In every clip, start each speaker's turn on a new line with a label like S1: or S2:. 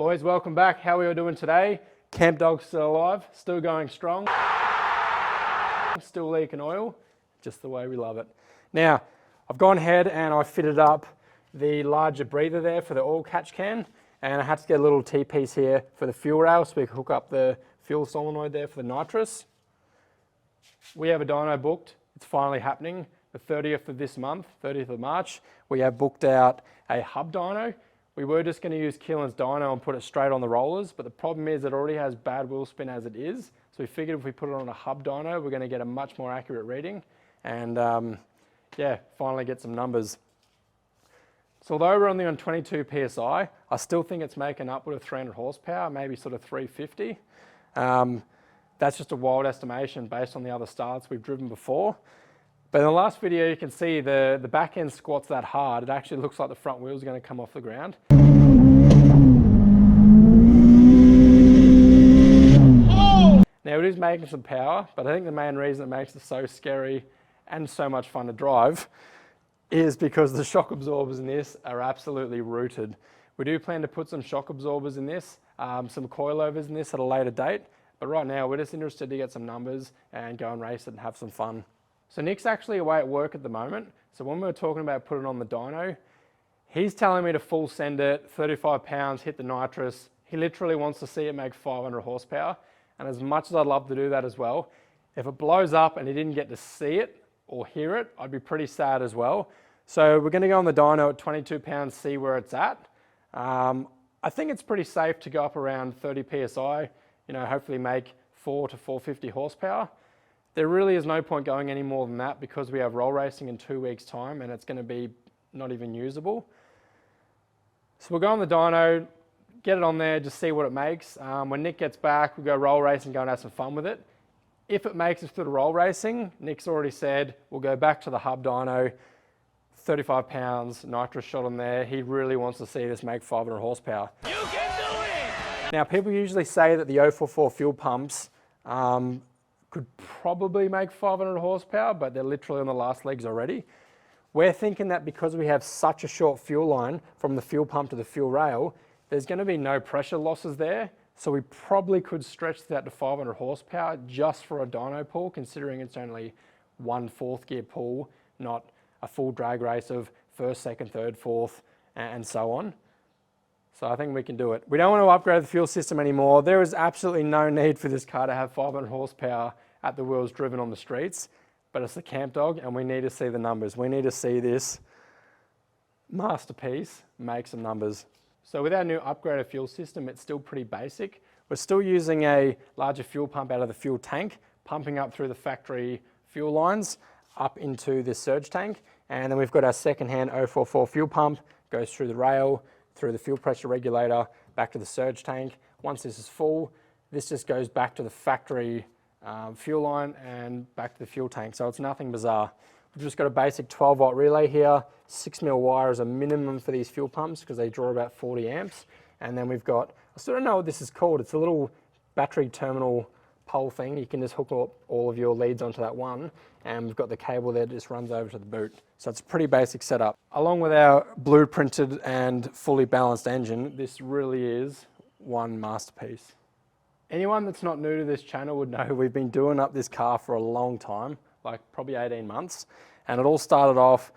S1: Boys, welcome back. How are we all doing today? Camp Dog's still alive, still going strong, still leaking oil, just the way we love it. Now, I've gone ahead and I fitted up the larger breather there for the oil catch can, and I had to get a little T-piece here for the fuel rail so we can hook up the fuel solenoid there for the nitrous. We have a dyno booked. It's finally happening. The 30th of this month, 30th of March, we have booked out a hub dyno. We were just going to use Keelan's dyno and put it straight on the rollers, but the problem is it already has bad wheel spin as it is. So we figured if we put it on a hub dyno, we're going to get a much more accurate reading and yeah, finally get some numbers. So although we're only on 22 PSI, I still think it's making upward of 300 horsepower, maybe sort of 350. That's just a wild estimation based on the other starts we've driven before. But in the last video, you can see the back end squats that hard. It actually looks like the front wheels are going to come off the ground. Oh! Now it is making some power, but I think the main reason it makes it so scary and so much fun to drive is because the shock absorbers in this are absolutely rooted. We do plan to put some shock absorbers in this, some coilovers in this at a later date, but right now we're just interested to get some numbers and go and race it and have some fun. So Nick's actually away at work at the moment. So when we were talking about putting on the dyno, he's telling me to full send it, 35 pounds, hit the nitrous. He literally wants to see it make 500 horsepower. And as much as I'd love to do that as well, if it blows up and he didn't get to see it or hear it, I'd be pretty sad as well. So we're going to go on the dyno at 22 pounds, see where it's at. I think it's pretty safe to go up around 30 PSI, you know, hopefully make 4 to 450 horsepower. There really is no point going any more than that because we have roll racing in 2 weeks' time and it's going to be not even usable. So we'll go on the dyno, get it on there, just see what it makes. When Nick gets back, we'll go roll racing, go and have some fun with it. If it makes it through the roll racing, Nick's already said we'll go back to the hub dyno, 35 pounds, nitrous shot on there. He really wants to see this make 500 horsepower. You can do it! Now, people usually say that the 044 fuel pumps could probably make 500 horsepower, but they're literally on the last legs already. We're thinking that because we have such a short fuel line from the fuel pump to the fuel rail, there's going to be no pressure losses there. So we probably could stretch that to 500 horsepower just for a dyno pull, considering it's only 1 4th gear pull, not a full drag race of 1st, 2nd, 3rd, 4th, and so on. So I think we can do it. We don't want to upgrade the fuel system anymore. There is absolutely no need for this car to have 500 horsepower at the wheels driven on the streets, but it's the Camp Dog and we need to see the numbers. We need to see this masterpiece make some numbers. So with our new upgraded fuel system, it's still pretty basic. We're still using a larger fuel pump out of the fuel tank, pumping up through the factory fuel lines up into this surge tank. And then we've got our second-hand 044 fuel pump, goes through the rail, through the fuel pressure regulator, back to the surge tank. Once this is full, this just goes back to the factory fuel line and back to the fuel tank. So it's nothing bizarre. We've just got a basic 12 volt relay here. 6mm wire is a minimum for these fuel pumps because they draw about 40 amps. And then we've got, I still don't know what this is called. It's a little battery terminal pole thing. You can just hook up all of your leads onto that one. And we've got the cable there that just runs over to the boot. So it's a pretty basic setup. Along with our blueprinted and fully balanced engine, this really is one masterpiece. Anyone that's not new to this channel would know we've been doing up this car for a long time, like probably 18 months. And it all started off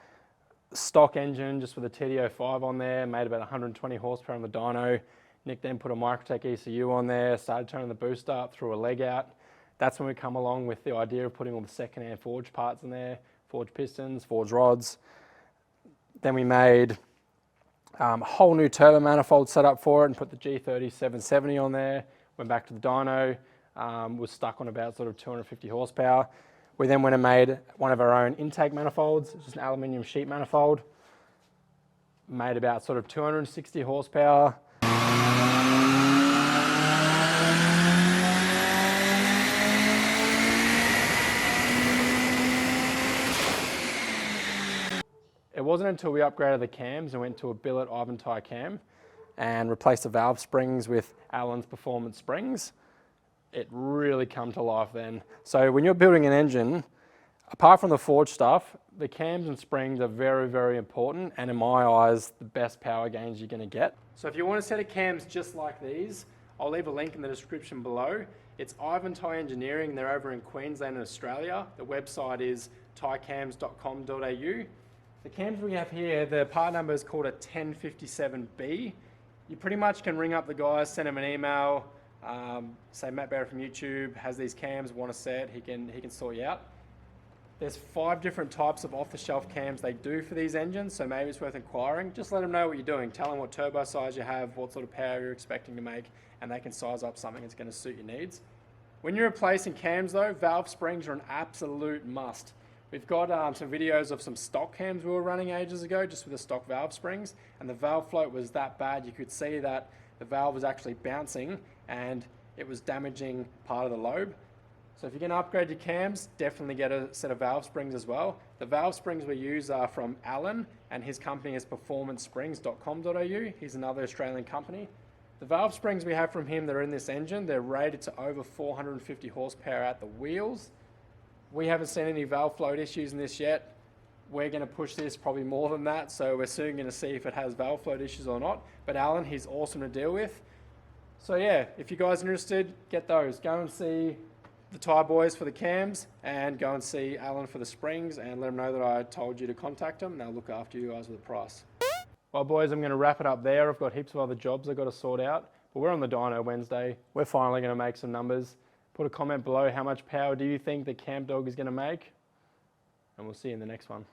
S1: stock engine, just with a TD05 on there, made about 120 horsepower on the dyno. Nick then put a Microtech ECU on there, started turning the booster up, threw a leg out. That's when we come along with the idea of putting all the second-hand forged parts in there, forged pistons, forged rods. Then we made a whole new turbo manifold setup for it and put the G30 770 on there. Went back to the dyno, was stuck on about sort of 250 horsepower. We then went and made one of our own intake manifolds, just an aluminium sheet manifold. Made about sort of 260 horsepower. It wasn't until we upgraded the cams and went to a billet Iventire cam and replaced the valve springs with Allen's Performance springs, it really come to life then. So when you're building an engine, Apart from the forge stuff, the cams and springs are very, very important, and in my eyes, the best power gains you're gonna get. So if you want a set of cams just like these, I'll leave a link in the description below. It's Ivan Thai Engineering. They're over in Queensland and Australia. The website is thaicams.com.au. The cams we have here, the part number is called a 1057B. You pretty much can ring up the guys, send them an email, say Matt Barrett from YouTube has these cams, want a set, he can sort you out. There's 5 different types of off-the-shelf cams they do for these engines, so maybe it's worth inquiring. Just let them know what you're doing. Tell them what turbo size you have, what sort of power you're expecting to make, and they can size up something that's going to suit your needs. When you're replacing cams though, valve springs are an absolute must. We've got some videos of some stock cams we were running ages ago, just with the stock valve springs, and the valve float was that bad you could see that the valve was actually bouncing and it was damaging part of the lobe. So if you're going to upgrade your cams, definitely get a set of valve springs as well. The valve springs we use are from Alan, and his company is performancesprings.com.au. He's another Australian company. The valve springs we have from him that are in this engine, they're rated to over 450 horsepower at the wheels. We haven't seen any valve float issues in this yet. We're going to push this probably more than that, so we're soon going to see if it has valve float issues or not. But Alan, he's awesome to deal with. So yeah, if you guys are interested, get those. Go and see the Thai boys for the cams, and go and see Alan for the springs, and let them know that I told you to contact them, and they'll look after you guys with a price. Well boys, I'm going to wrap it up there. I've got heaps of other jobs I've got to sort out, but we're on the dyno Wednesday. We're finally going to make some numbers. Put a comment below, how much power do you think the Camp Dog is going to make? And we'll see you in the next one.